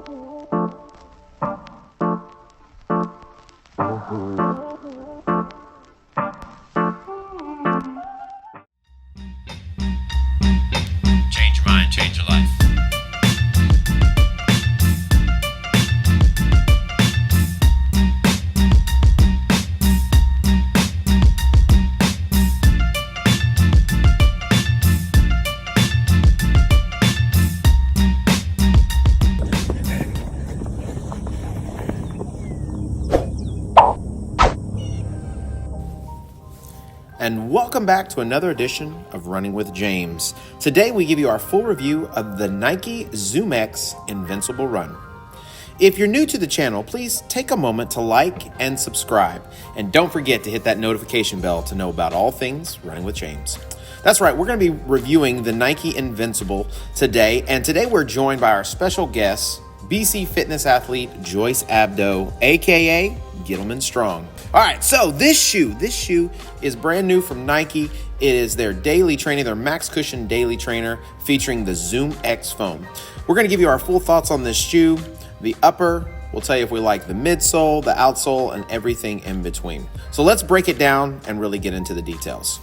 Change your mind, change your life. And welcome back to another edition of Running with James. Today we give you our full review of the Nike Zoomx Invincible Run. If you're new to the channel, please take a moment to like and subscribe. And don't forget to hit that notification bell to know about all things Running with James. That's right, we're going to be reviewing the Nike Invincible today. And today we're joined by our special guest, BC fitness athlete Joyce Abdo, aka Gittleman Strong. All right, so this shoe is brand new from Nike. It is their daily training, their max cushion daily trainer featuring the Zoomx foam. We're going to give you our full thoughts on this shoe. The upper, we'll tell you if we like the midsole, the outsole, and everything in between. So let's break it down and really get into the details.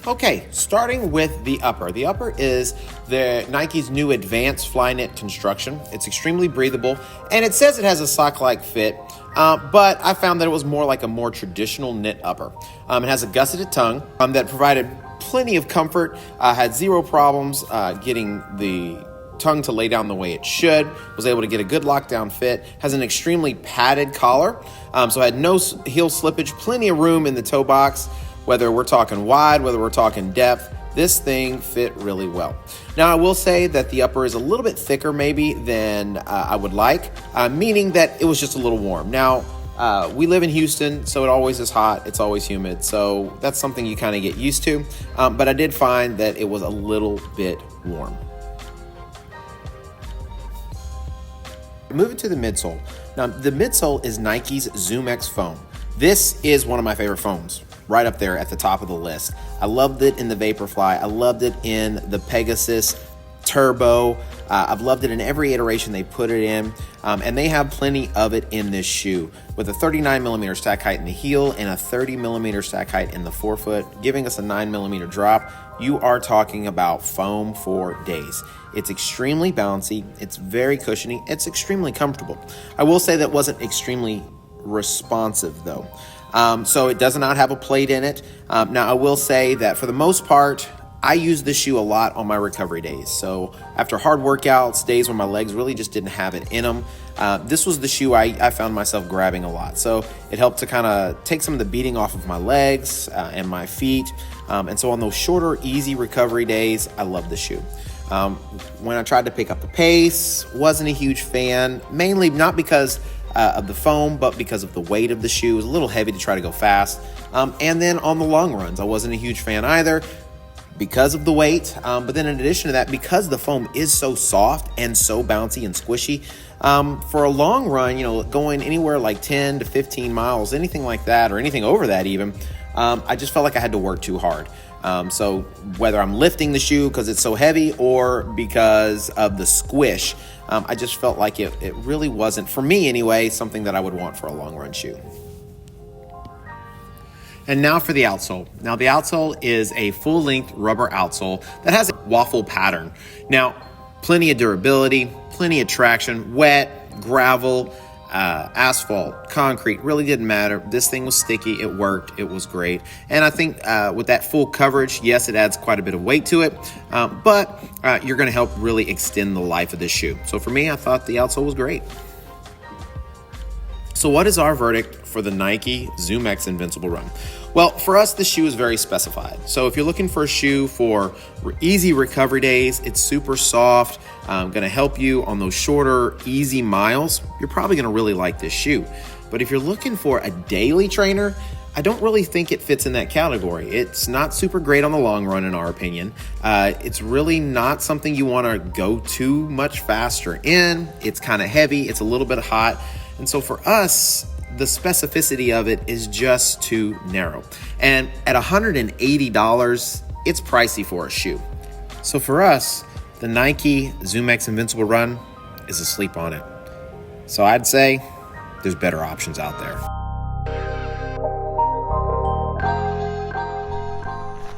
Okay, starting with the upper. The upper is the Nike's new advanced Flyknit construction. It's extremely breathable, and it says it has a sock-like fit, but I found that it was more like a more traditional knit upper. It has a gusseted tongue that provided plenty of comfort, had zero problems getting the tongue to lay down the way it should, was able to get a good lockdown fit, has an extremely padded collar, so had no heel slippage, plenty of room in the toe box. Whether we're talking wide, whether we're talking depth, this thing fit really well. Now, I will say that the upper is a little bit thicker maybe than I would like, meaning that it was just a little warm. Now, we live in Houston, so it always is hot. It's always humid, so that's something you kind of get used to. But I did find that it was a little bit warm. Moving to the midsole. Now, the midsole is Nike's Zoomx foam. This is one of my favorite foams. Right up there at the top of the list. I loved it in the Vaporfly. I loved it in the Pegasus Turbo. I've loved it in every iteration they put it in. And they have plenty of it in this shoe with a 39 millimeter stack height in the heel and a 30 millimeter stack height in the forefoot, giving us a 9 millimeter drop. You are talking about foam for days. It's extremely bouncy. It's very cushiony. It's extremely comfortable. I will say that wasn't extremely responsive though. So it does not have a plate in it. Now, I will say that for the most part, I use this shoe a lot on my recovery days. So after hard workouts, days when my legs really just didn't have it in them, this was the shoe I found myself grabbing a lot. So it helped to kind of take some of the beating off of my legs and my feet. And so on those shorter, easy recovery days, I love the shoe. When I tried to pick up the pace, wasn't a huge fan, mainly not because of the foam, but because of the weight of the shoe. It was a little heavy to try to go fast. And then on the long runs, I wasn't a huge fan either because of the weight. But then in addition to that, because the foam is so soft and so bouncy and squishy, for a long run, going anywhere like 10 to 15 miles, anything like that, or anything over that even, I just felt like I had to work too hard. So whether I'm lifting the shoe because it's so heavy or because of the squish, I just felt like it really wasn't, for me anyway, something that I would want for a long run shoe. And now for the outsole. Now the outsole is a full-length rubber outsole that has a waffle pattern. Now, plenty of durability, plenty of traction, wet, gravel, asphalt, concrete, really didn't matter. This thing was sticky, it worked, it was great. And I think with that full coverage, yes, it adds quite a bit of weight to it, but you're gonna help really extend the life of this shoe. So for me, I thought the outsole was great. So what is our verdict for the Nike Zoomx Invincible Run? Well, for us, the shoe is very specified. So if you're looking for a shoe for easy recovery days, it's super soft, gonna help you on those shorter, easy miles, you're probably gonna really like this shoe. But if you're looking for a daily trainer, I don't really think it fits in that category. It's not super great on the long run, in our opinion. It's really not something you wanna go too much faster in. It's kind of heavy, it's a little bit hot. And so for us, the specificity of it is just too narrow. And at $180, it's pricey for a shoe. So for us, the Nike Zoomx Invincible Run is asleep on it. So I'd say there's better options out there.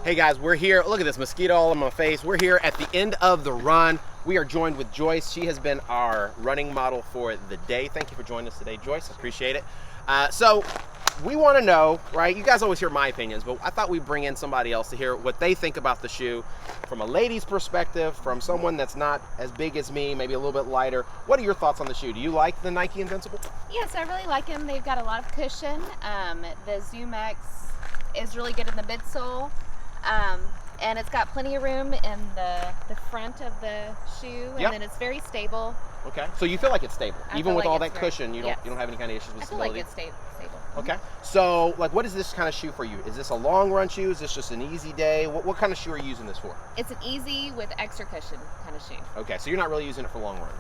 Hey guys, we're here. Look at this mosquito all on my face. We're here at the end of the run. We are joined with Joyce. She has been our running model for the day. Thank you for joining us today, Joyce. I appreciate it. So we want to know, right? You guys always hear my opinions, but I thought we'd bring in somebody else to hear what they think about the shoe from a lady's perspective, from someone that's not as big as me, maybe a little bit lighter. What are your thoughts on the shoe? Do you like the Nike Invincible? Yes, I really like them. They've got a lot of cushion. The Zoomx is really good in the midsole. And it's got plenty of room in the front of the shoe, and then it's very stable. Okay, so you feel like it's stable, even with all that cushion. You don't have any kind of issues with stability. I feel like it's stable. Okay, so like, what is this kind of shoe for you? Is this a long run shoe? Is this just an easy day? What kind of shoe are you using this for? It's an easy with extra cushion kind of shoe. Okay, so you're not really using it for long runs.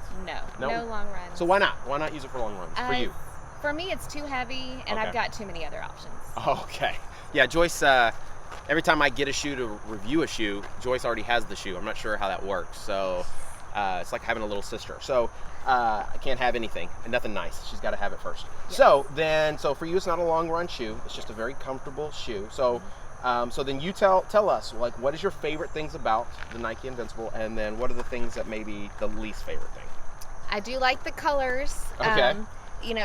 No long runs. So why not? Why not use it for long runs for you? For me, it's too heavy, and I've got too many other options. Okay, yeah, Joyce. Every time I get a shoe to review a shoe, Joyce already has the shoe. I'm not sure how that works. So it's like having a little sister. So I can't have anything and nothing nice. She's got to have it first. Yes. So for you, it's not a long run shoe. It's just a very comfortable shoe. So so then you tell us, like, what is your favorite things about the Nike Invincible, and then what are the things that maybe the least favorite thing? I do like the colors. Okay.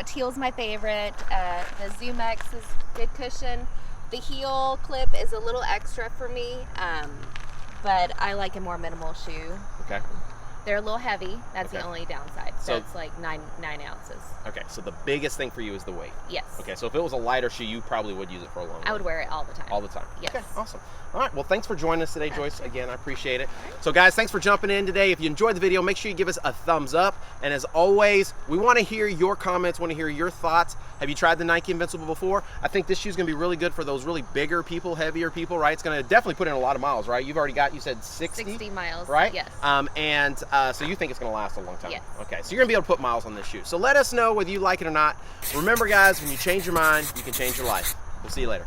Teal's my favorite. The Zoomx is good cushion. The heel clip is a little extra for me, but I like a more minimal shoe. Okay. They're a little heavy. That's the only downside. So it's like 9 ounces. Okay, so the biggest thing for you is the weight. Yes. Okay, so if it was a lighter shoe, you probably would use it for a long time. I would wear it all the time. All the time. Yes. Okay, awesome. All right, well, thanks for joining us today, Joyce. Again, I appreciate it. So guys, thanks for jumping in today. If you enjoyed the video, make sure you give us a thumbs up. And as always, we want to hear your comments, want to hear your thoughts. Have you tried the Nike Invincible before? I think this shoe is going to be really good for those really bigger people, heavier people, right? It's going to definitely put in a lot of miles, right? You've already got, you said 60? 60 miles, right? Yes. So you think it's going to last a long time? Yes. Okay, so you're going to be able to put miles on this shoe. So let us know whether you like it or not. Remember, guys, when you change your mind, you can change your life. We'll see you later.